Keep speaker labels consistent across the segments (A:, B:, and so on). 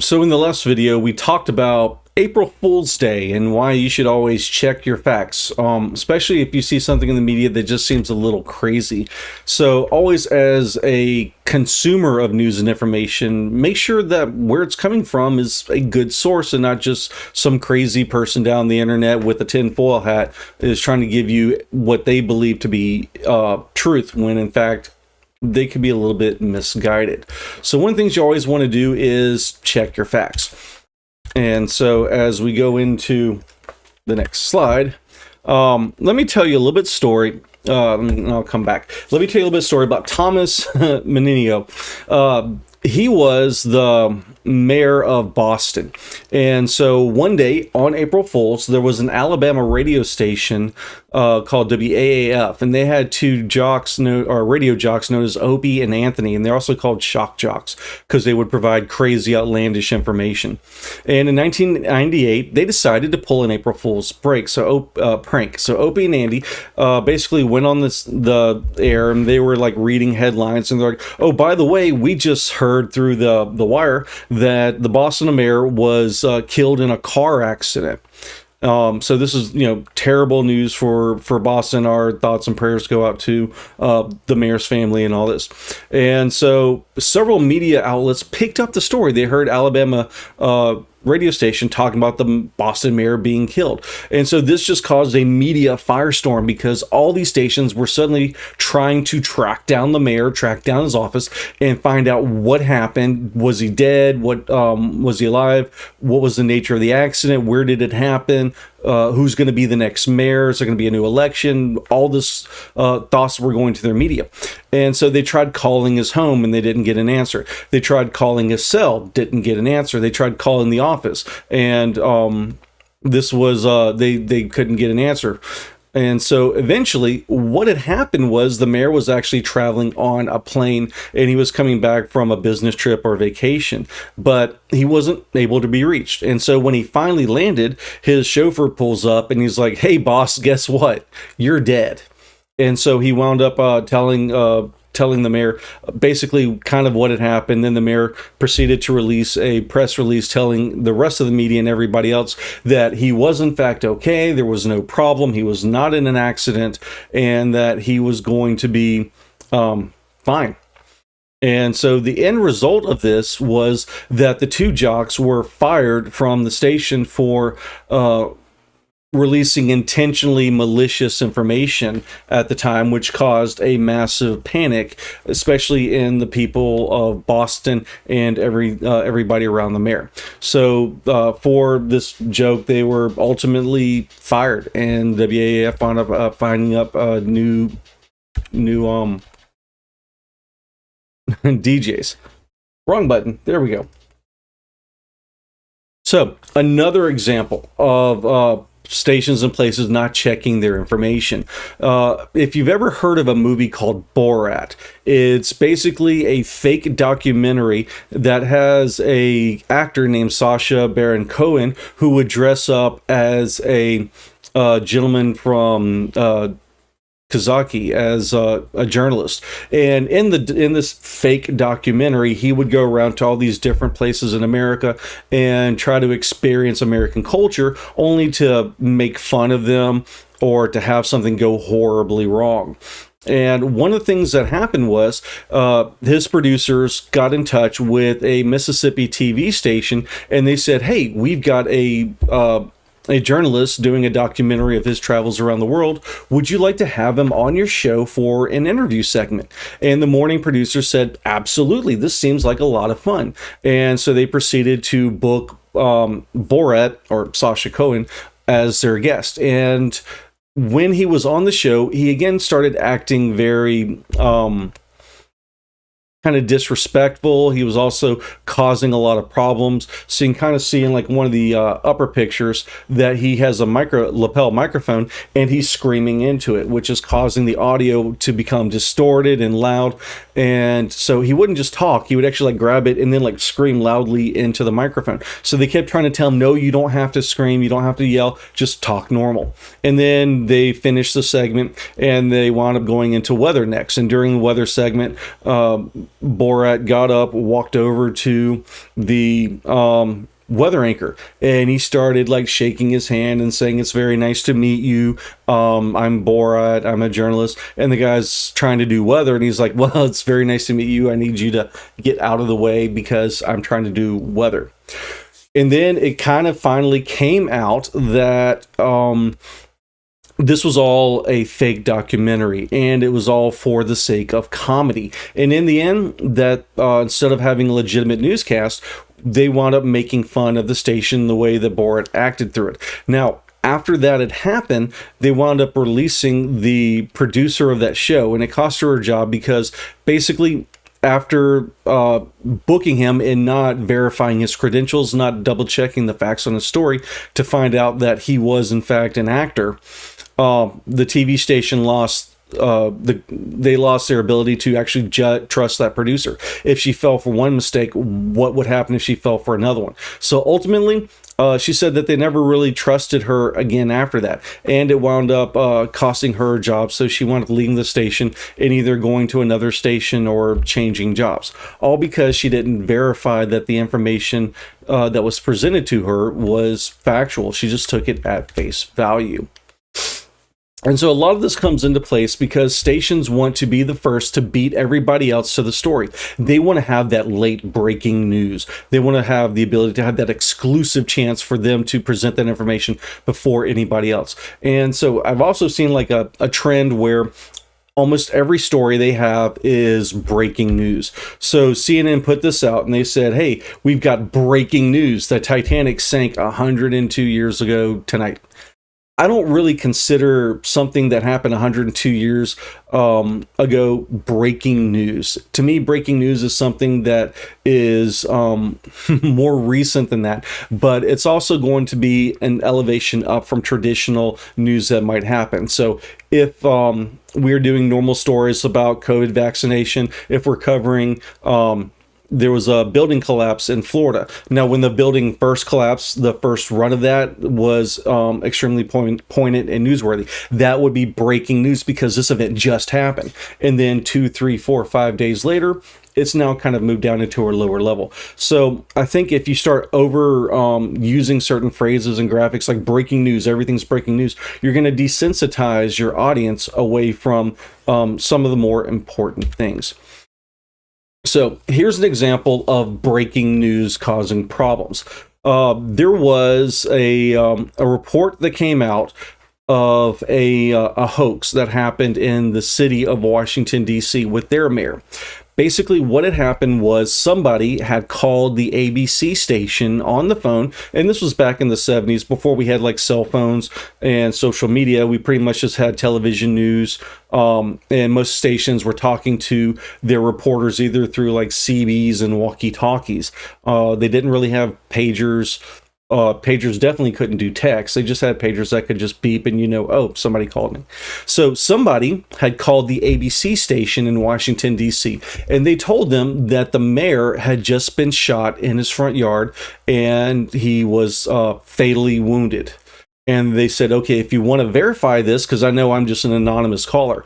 A: So in the last video, we talked about April Fool's Day and why you should always check your facts, especially if you see something in the media that just seems a little crazy. So always, as a consumer of news and information, make sure that where it's coming from is a good source and not just some crazy person down the internet with a tinfoil hat is trying to give you what they believe to be truth, when in fact they could be a little bit misguided. So one of the things you always want to do is check your facts. And so as we go into the next slide, let me tell you a little bit story. I'll come back. Let me tell you a little bit story about Thomas Menino. He was the mayor of Boston. And so one day on April Fool's, there was an Alabama radio station called WAAF, and they had two radio jocks known as Opie and Anthony, and they're also called shock jocks because they would provide crazy, outlandish information. And in 1998, they decided to pull an April Fool's prank. So Opie and Andy basically went on the air, and they were like reading headlines, and they're like, "Oh, by the way, we just heard through the wire that the Boston mayor was killed in a car accident." So this is, terrible news for Boston. Our thoughts and prayers go out to the mayor's family and all this. And so several media outlets picked up the story. They heard Alabama radio station talking about the Boston mayor being killed. And so this just caused a media firestorm because all these stations were suddenly trying to track down the mayor, track down his office, and find out what happened. Was he dead? What was he alive? What was the nature of the accident? Where did it happen? Who's going to be the next mayor? Is there going to be a new election? All this thoughts were going to their media. And so they tried calling his home and they didn't get an answer. They tried calling his cell, didn't get an answer. They tried calling the office, and this was they couldn't get an answer. And so eventually what had happened was the mayor was actually traveling on a plane, and he was coming back from a business trip or vacation, but he wasn't able to be reached. And so when he finally landed, his chauffeur pulls up and he's like, "Hey boss, guess what? You're dead." And so he wound up telling the mayor basically kind of what had happened. Then the mayor proceeded to release a press release telling the rest of the media and everybody else that he was in fact okay, there was no problem, he was not in an accident, and that he was going to be fine. And so the end result of this was that the two jocks were fired from the station for releasing intentionally malicious information at the time, which caused a massive panic, especially in the people of Boston and everybody around the mayor. So for this joke, they were ultimately fired, and WAAF wound up finding up new DJs. Wrong button. There we go. So another example of stations and places not checking their information. If you've ever heard of a movie called Borat, it's basically a fake documentary that has a actor named Sacha Baron Cohen who would dress up as a gentleman from Kazaki as a journalist, and in this fake documentary, he would go around to all these different places in America and try to experience American culture, only to make fun of them or to have something go horribly wrong. And one of the things that happened was his producers got in touch with a Mississippi TV station, and they said, "Hey, we've got a journalist doing a documentary of his travels around the world. Would you like to have him on your show for an interview segment?" And the morning producer said, "Absolutely, this seems like a lot of fun." And so they proceeded to book Borat, or Sacha Cohen, as their guest. And when he was on the show, he again started acting very kind of disrespectful. He was also causing a lot of problems. So you can kind of see in like one of the upper pictures that he has a lapel microphone, and he's screaming into it, which is causing the audio to become distorted and loud. And so he wouldn't just talk, he would actually like grab it and then like scream loudly into the microphone. So they kept trying to tell him, "No, you don't have to scream, you don't have to yell, just talk normal." And then they finished the segment and they wound up going into weather next. And during the weather segment, Borat got up, walked over to the weather anchor, and he started like shaking his hand and saying, "It's very nice to meet you. I'm Borat. I'm a journalist." And the guy's trying to do weather, and he's like, "Well, it's very nice to meet you. I need you to get out of the way because I'm trying to do weather." And then it kind of finally came out that this was all a fake documentary, and it was all for the sake of comedy. And in the end, that instead of having a legitimate newscast, they wound up making fun of the station, the way that Borat acted through it. Now, after that had happened, they wound up releasing the producer of that show, and it cost her job because basically, after booking him and not verifying his credentials, not double checking the facts on his story to find out that he was in fact an actor, the TV station lost they lost their ability to actually trust that producer. If she fell for one mistake, what would happen if she fell for another one? So ultimately, she said that they never really trusted her again after that, and it wound up costing her a job. So she wound up leaving the station and either going to another station or changing jobs, all because she didn't verify that the information that was presented to her was factual. She just took it at face value. And so a lot of this comes into place because stations want to be the first to beat everybody else to the story. They want to have that late breaking news. They want to have the ability to have that exclusive chance for them to present that information before anybody else. And so I've also seen like a trend where almost every story they have is breaking news. So CNN put this out and they said, "Hey, we've got breaking news. The Titanic sank 102 years ago tonight." I don't really consider something that happened 102 years ago breaking news. To me, breaking news is something that is more recent than that, but it's also going to be an elevation up from traditional news that might happen. So if we're doing normal stories about COVID vaccination, if we're covering there was a building collapse in Florida. Now, when the building first collapsed, the first run of that was extremely poignant and newsworthy. That would be breaking news because this event just happened. And then 2, 3, 4, 5 days later, it's now kind of moved down into a lower level. So I think if you start over using certain phrases and graphics like breaking news, everything's breaking news, you're going to desensitize your audience away from some of the more important things. So here's an example of breaking news causing problems. There was a report that came out of a hoax that happened in the city of Washington, D.C. with their mayor. Basically, what had happened was somebody had called the ABC station on the phone, and this was back in the 70s before we had like cell phones and social media. We pretty much just had television news, and most stations were talking to their reporters either through like CBs and walkie-talkies. They didn't really have pagers. Pagers definitely couldn't do text. They just had pagers that could just beep and oh, somebody called me. So somebody had called the ABC station in Washington, D.C., and they told them that the mayor had just been shot in his front yard and he was fatally wounded. And they said, "Okay, if you want to verify this, because I know I'm just an anonymous caller,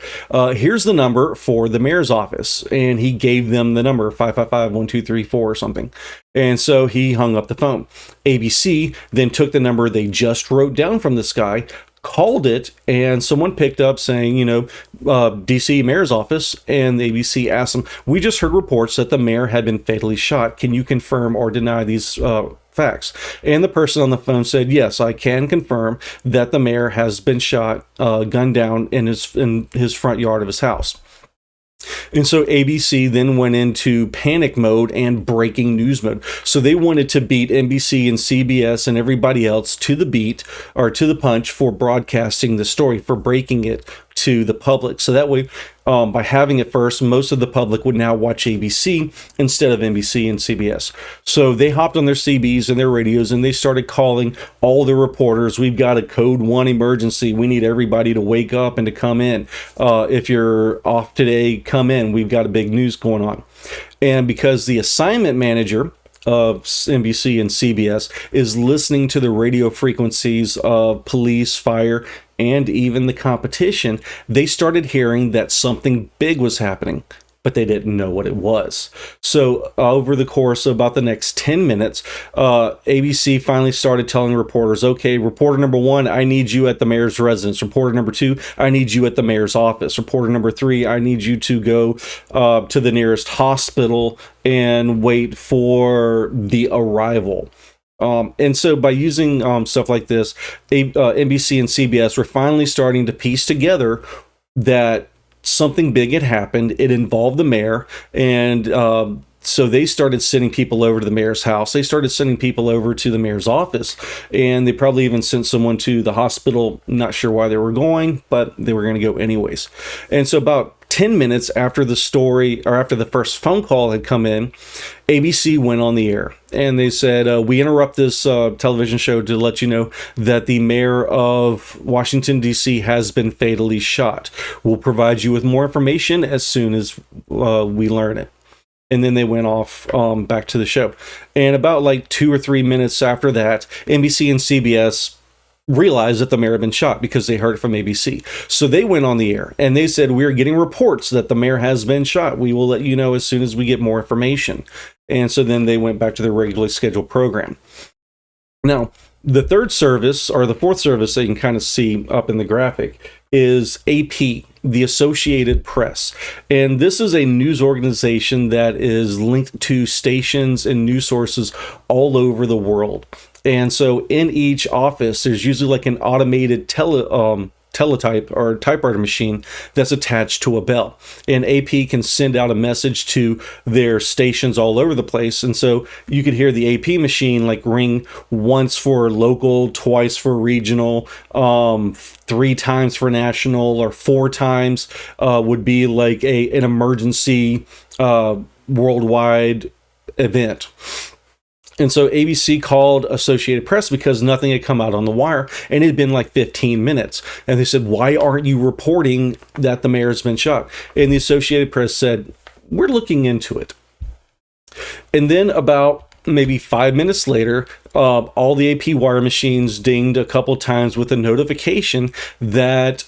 A: here's the number for the mayor's office." And he gave them the number, 555-1234 or something. And so he hung up the phone. ABC then took the number they just wrote down from this guy, called it, and someone picked up saying, DC mayor's office, and the ABC asked them, "We just heard reports that the mayor had been fatally shot. Can you confirm or deny these facts?" And the person on the phone said, "Yes, I can confirm that the mayor has been shot, gunned down in his front yard of his house." And so ABC then went into panic mode and breaking news mode. So they wanted to beat NBC and CBS and everybody else to the beat or to the punch for broadcasting the story, for breaking it to the public. So that way, by having it first, most of the public would now watch ABC instead of NBC and CBS. So they hopped on their CBs and their radios and they started calling all the reporters. "We've got a code 1 emergency. We need everybody to wake up and to come in. If you're off today, come in. We've got a big news going on." And because the assignment manager of NBC and CBS is listening to the radio frequencies of police, fire, and even the competition, they started hearing that something big was happening. but they didn't know what it was. So over the course of about the next 10 minutes, ABC finally started telling reporters, okay, reporter number 1, I need you at the mayor's residence. Reporter number 2, I need you at the mayor's office. Reporter number 3, I need you to go to the nearest hospital and wait for the arrival. And so by using stuff like this, NBC and CBS were finally starting to piece together that something big had happened. It involved the mayor, and so they started sending people over to the mayor's house. They started sending people over to the mayor's office, and they probably even sent someone to the hospital. Not sure why they were going, but they were going to go anyways. And so about 10 minutes after the story, or after the first phone call had come in, ABC went on the air and they said, we interrupt this television show to let you know that the mayor of Washington, D.C. has been fatally shot. We'll provide you with more information as soon as we learn it. And then they went off back to the show. And about like 2 or 3 minutes after that, NBC and CBS realized that the mayor had been shot because they heard it from ABC. So they went on the air and they said, we're getting reports that the mayor has been shot. We will let you know as soon as we get more information. And so then they went back to their regularly scheduled program. Now, the third service, or the fourth service that you can kind of see up in the graphic, is AP, the Associated Press. And this is a news organization that is linked to stations and news sources all over the world. And so in each office, there's usually like an automated teletype or typewriter machine that's attached to a bell. And AP can send out a message to their stations all over the place. And so you could hear the AP machine like ring once for local, twice for regional, 3 times for national, or 4 times would be like an emergency worldwide event. And so ABC called Associated Press because nothing had come out on the wire, and it had been like 15 minutes. And they said, why aren't you reporting that the mayor has been shot? And the Associated Press said, we're looking into it. And then about maybe 5 minutes later, all the AP wire machines dinged a couple times with a notification that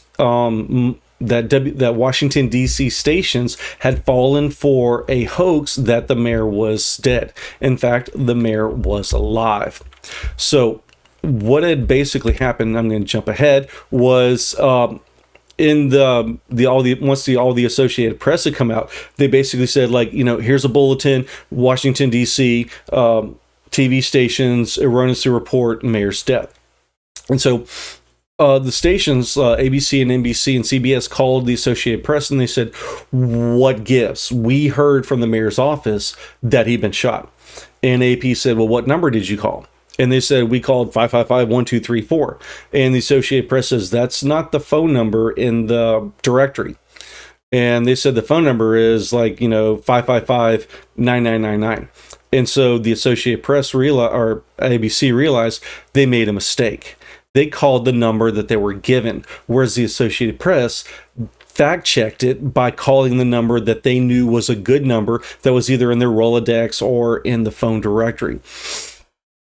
A: that Washington, D.C. stations had fallen for a hoax that the mayor was dead. In fact, the mayor was alive. So what had basically happened, I'm going to jump ahead, was in all the Associated Press had come out, they basically said, like, here's a bulletin, Washington, D.C., TV stations erroneously report mayor's death. And so the stations, ABC and NBC and CBS, called the Associated Press and they said, what gives? We heard from the mayor's office that he'd been shot. And AP said, well, what number did you call? And they said, we called 555-1234. And the Associated Press says, that's not the phone number in the directory. And they said the phone number is like, 555-9999. And so the Associated Press or ABC realized they made a mistake. They called the number that they were given, whereas the Associated Press fact-checked it by calling the number that they knew was a good number that was either in their Rolodex or in the phone directory.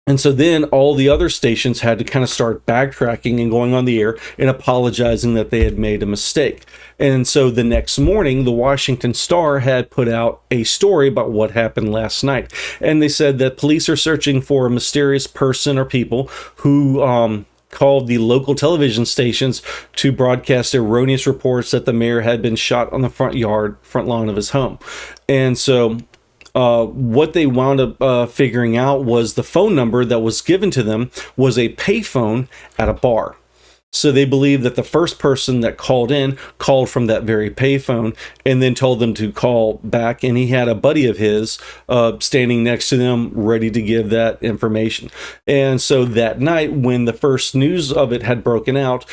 A: And so then all the other stations had to kind of start backtracking and going on the air and apologizing that they had made a mistake. And so the next morning, the Washington Star had put out a story about what happened last night. And they said that police are searching for a mysterious person or people who called the local television stations to broadcast erroneous reports that the mayor had been shot on the front lawn of his home. And so what they wound up figuring out was the phone number that was given to them was a payphone at a bar. So they believed that the first person that called in called from that very payphone and then told them to call back. And he had a buddy of his standing next to them ready to give that information. And so that night, when the first news of it had broken out,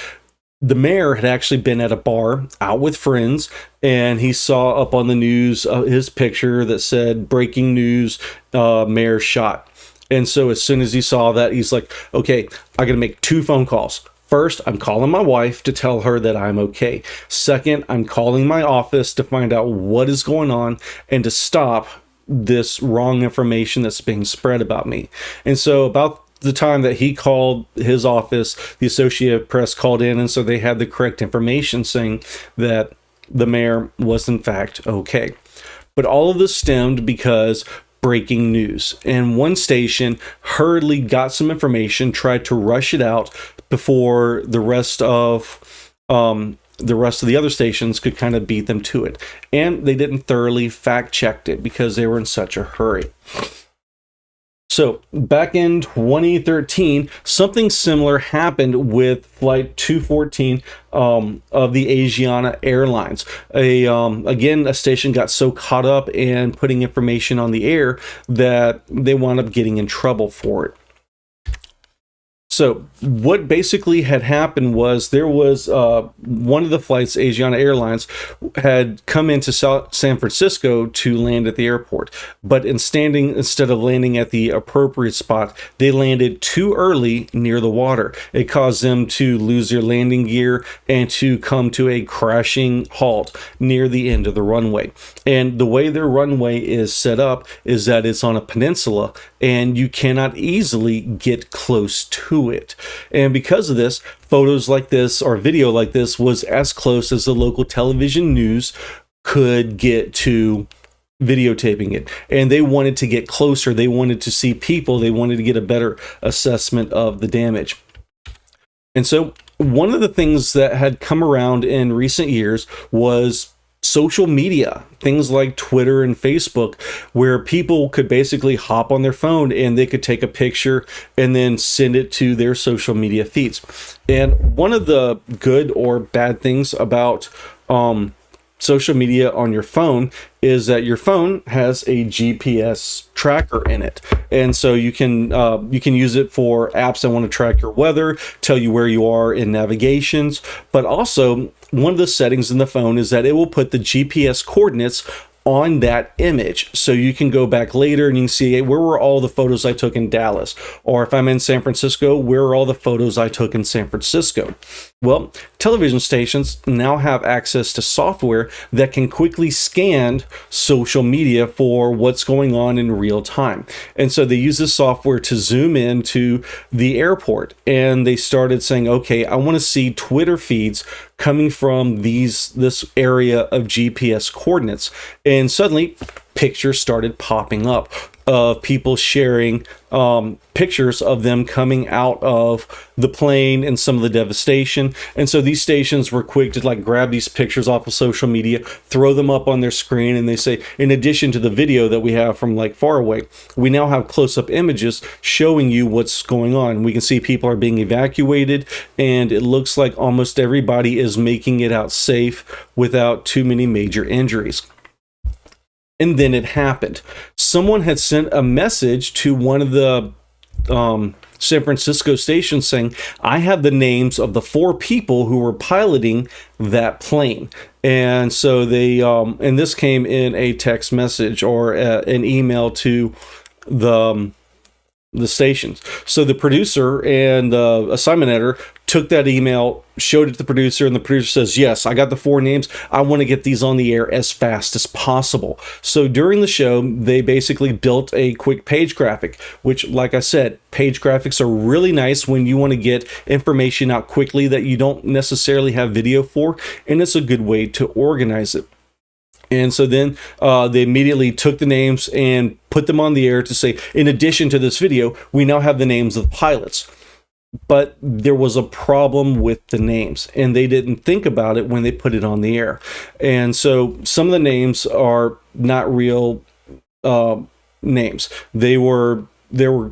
A: the mayor had actually been at a bar out with friends, and he saw up on the news his picture that said, breaking news, mayor shot. And so as soon as he saw that, he's like, okay, I got to make 2 phone calls. First, I'm calling my wife to tell her that I'm okay. Second, I'm calling my office to find out what is going on and to stop this wrong information that's being spread about me. And so about the time that he called his office, the Associated Press called in, and so they had the correct information saying that the mayor was in fact okay. But all of this stemmed because breaking news, and one station hurriedly got some information, tried to rush it out before the rest of the other stations could kind of beat them to it, and they didn't thoroughly fact check it because they were in such a hurry. So back in 2013, something similar happened with Flight 214 of the Asiana Airlines. Again, a station got so caught up in putting information on the air that they wound up getting in trouble for it. So what basically had happened was there was one of the flights, Asiana Airlines, had come into San Francisco to land at the airport. But instead of landing at the appropriate spot, they landed too early near the water. It caused them to lose their landing gear and to come to a crashing halt near the end of the runway. And the way their runway is set up is that it's on a peninsula, and you cannot easily get close to it. And because of this, photos like this or video like this was as close as the local television news could get to videotaping it. And they wanted to get closer. They wanted to see people. They wanted to get a better assessment of the damage. And so one of the things that had come around in recent years was social media, things like Twitter and Facebook, where people could basically hop on their phone and they could take a picture and then send it to their social media feeds. And one of the good or bad things about social media on your phone is that your phone has a GPS tracker in it, and so you can use it for apps that want to track your weather, tell you where you are in navigations. But also, one of the settings in the phone is that it will put the GPS coordinates on that image, so you can go back later and you can see, hey, where were all the photos I took in Dallas, or if I'm in San Francisco, where are all the photos I took in San Francisco. Well, television stations now have access to software that can quickly scan social media for what's going on in real time. And so they use this software to zoom into the airport, and they started saying, okay, I want to see Twitter feeds coming from this area of GPS coordinates. And suddenly pictures started popping up of people sharing pictures of them coming out of the plane and some of the devastation. And so these stations were quick to like grab these pictures off of social media, throw them up on their screen, and they say, in addition to the video that we have from like far away, we now have close-up images showing you what's going on. We can see people are being evacuated, and it looks like almost everybody is making it out safe without too many major injuries. And then it happened. Someone had sent a message to one of the San Francisco stations saying, I have the names of the 4 people who were piloting that plane. And so they, and this came in a text message or an email to the stations. So the producer and the assignment editor took that email, showed it to the producer, and the producer says, yes, I got the 4 names. I want to get these on the air as fast as possible. So during the show, they basically built a quick page graphic, which, like I said, page graphics are really nice when you want to get information out quickly that you don't necessarily have video for, and it's a good way to organize it. And so then they immediately took the names and put them on the air to say, in addition to this video, we now have the names of the pilots. But there was a problem with the names, and they didn't think about it when they put it on the air. And so some of the names are not real names. They were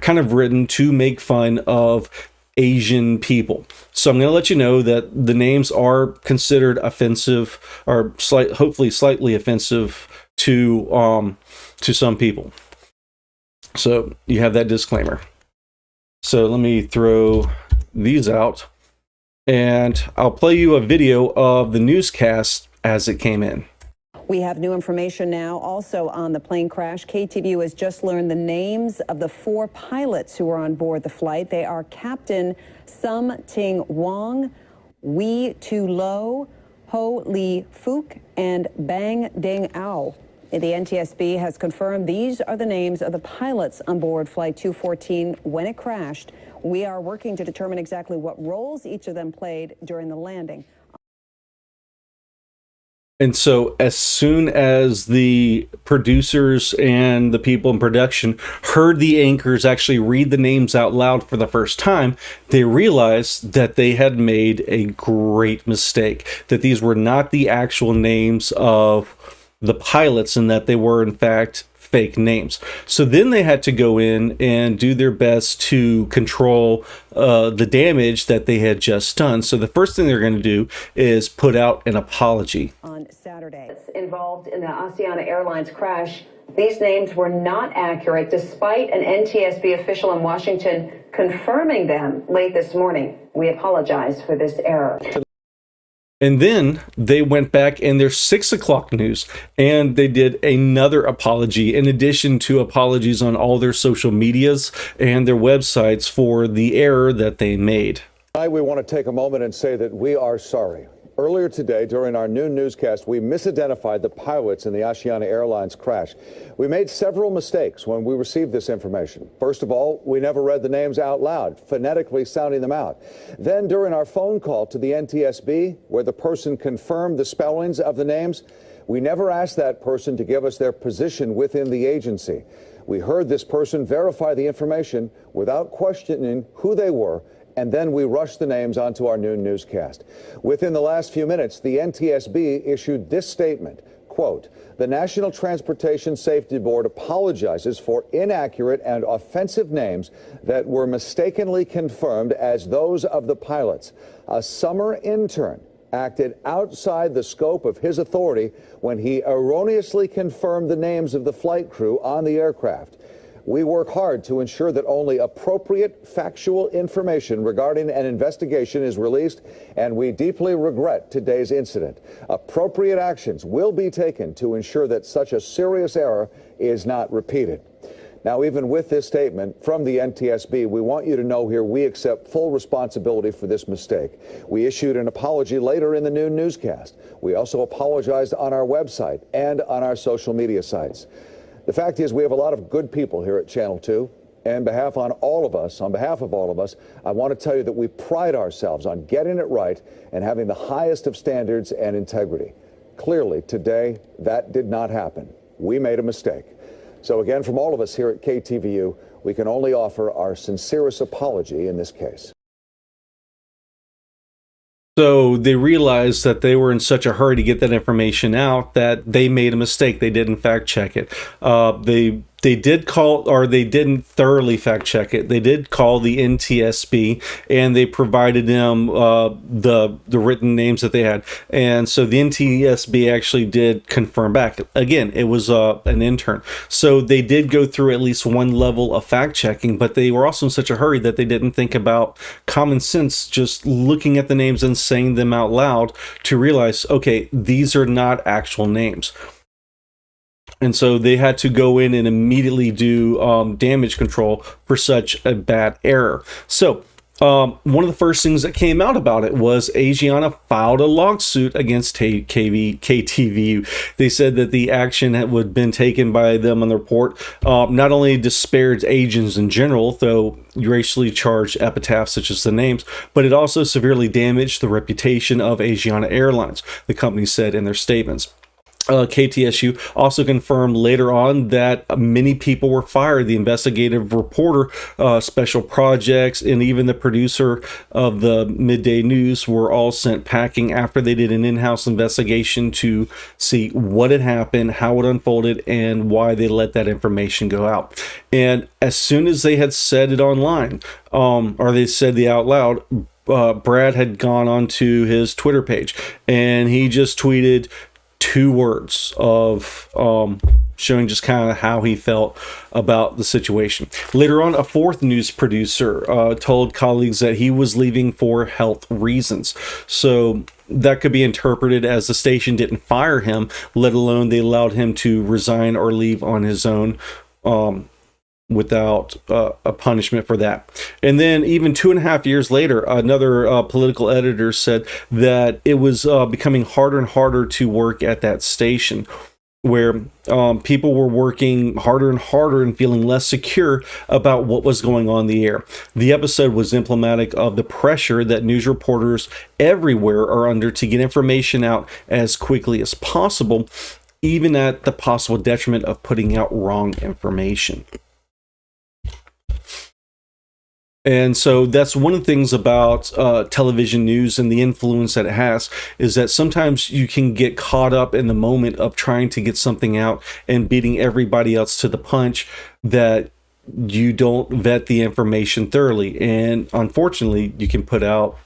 A: kind of written to make fun of Asian people. So I'm going to let you know that the names are considered offensive, or hopefully slightly offensive to some people. So you have that disclaimer. So let me throw these out, and I'll play you a video of the newscast as it came in.
B: We have new information now also on the plane crash. KTVU has just learned the names of the 4 pilots who were on board the flight. They are Captain Sum Ting Wong, Wee Tu Lo, Ho Lee Fook, and Bang Ding Ao. The NTSB has confirmed these are the names of the pilots on board Flight 214 when it crashed. We are working to determine exactly what roles each of them played during the landing.
A: And so, as soon as the producers and the people in production heard the anchors actually read the names out loud for the first time, they realized that they had made a great mistake, that these were not the actual names of the pilots and that they were, in fact, fake names. So then they had to go in and do their best to control the damage that they had just done. So the first thing they're going to do is put out an apology.
B: On Saturday, involved in the Asiana Airlines crash, these names were not accurate despite an NTSB official in Washington confirming them late this morning. We apologize for this error.
A: And then they went back in their 6 o'clock news and they did another apology, in addition to apologies on all their social medias and their websites for the error that they made.
C: Tonight, we want to take a moment and say that we are sorry. Earlier today, during our noon newscast, we misidentified the pilots in the Asiana Airlines crash. We made several mistakes when we received this information. First of all, we never read the names out loud, phonetically sounding them out. Then, during our phone call to the NTSB, where the person confirmed the spellings of the names, we never asked that person to give us their position within the agency. We heard this person verify the information without questioning who they were, and then we rushed the names onto our noon newscast. Within the last few minutes, the NTSB issued this statement, quote, "The National Transportation Safety Board apologizes for inaccurate and offensive names that were mistakenly confirmed as those of the pilots. A summer intern acted outside the scope of his authority when he erroneously confirmed the names of the flight crew on the aircraft. We work hard to ensure that only appropriate factual information regarding an investigation is released, and we deeply regret today's incident. Appropriate actions will be taken to ensure that such a serious error is not repeated." Now, even with this statement from the NTSB, we want you to know here we accept full responsibility for this mistake. We issued an apology later in the noon newscast. We also apologized on our website and on our social media sites. The fact is, we have a lot of good people here at Channel 2. And on behalf of all of us, I want to tell you that we pride ourselves on getting it right and having the highest of standards and integrity. Clearly, today, that did not happen. We made a mistake. So again, from all of us here at KTVU, we can only offer our sincerest apology in this case.
A: So they realized that they were in such a hurry to get that information out that they made a mistake. They did in fact check it. They did call, or they didn't thoroughly fact check it. They did call the NTSB and they provided them the written names that they had. And so the NTSB actually did confirm back. Again, it was an intern. So they did go through at least one level of fact checking, but they were also in such a hurry that they didn't think about common sense, just looking at the names and saying them out loud to realize, okay, these are not actual names. And so they had to go in and immediately do damage control for such a bad error. So one of the first things that came out about it was Asiana filed a lawsuit against KTVU. They said that the action had been taken by them on the report not only disparaged agents in general, though racially charged epitaphs such as the names, but it also severely damaged the reputation of Asiana Airlines, the company said in their statements. KTSU also confirmed later on that many people were fired. The investigative reporter, special projects, and even the producer of the midday news were all sent packing after they did an in-house investigation to see what had happened, how it unfolded, and why they let that information go out. And as soon as they had said it online, or they said it out loud, Brad had gone onto his Twitter page and he just tweeted 2 words of showing just kind of how he felt about the situation. Later on, a 4th news producer told colleagues that he was leaving for health reasons. So that could be interpreted as the station didn't fire him, let alone they allowed him to resign or leave on his own without a punishment for that. And then even 2.5 years later, another political editor said that it was becoming harder and harder to work at that station. where people were working harder and harder and feeling less secure about what was going on in the air. The episode was emblematic of the pressure that news reporters everywhere are under to get information out as quickly as possible, even at the possible detriment of putting out wrong information. And so that's one of the things about television news and the influence that it has, is that sometimes you can get caught up in the moment of trying to get something out and beating everybody else to the punch, that you don't vet the information thoroughly. And unfortunately, you can put out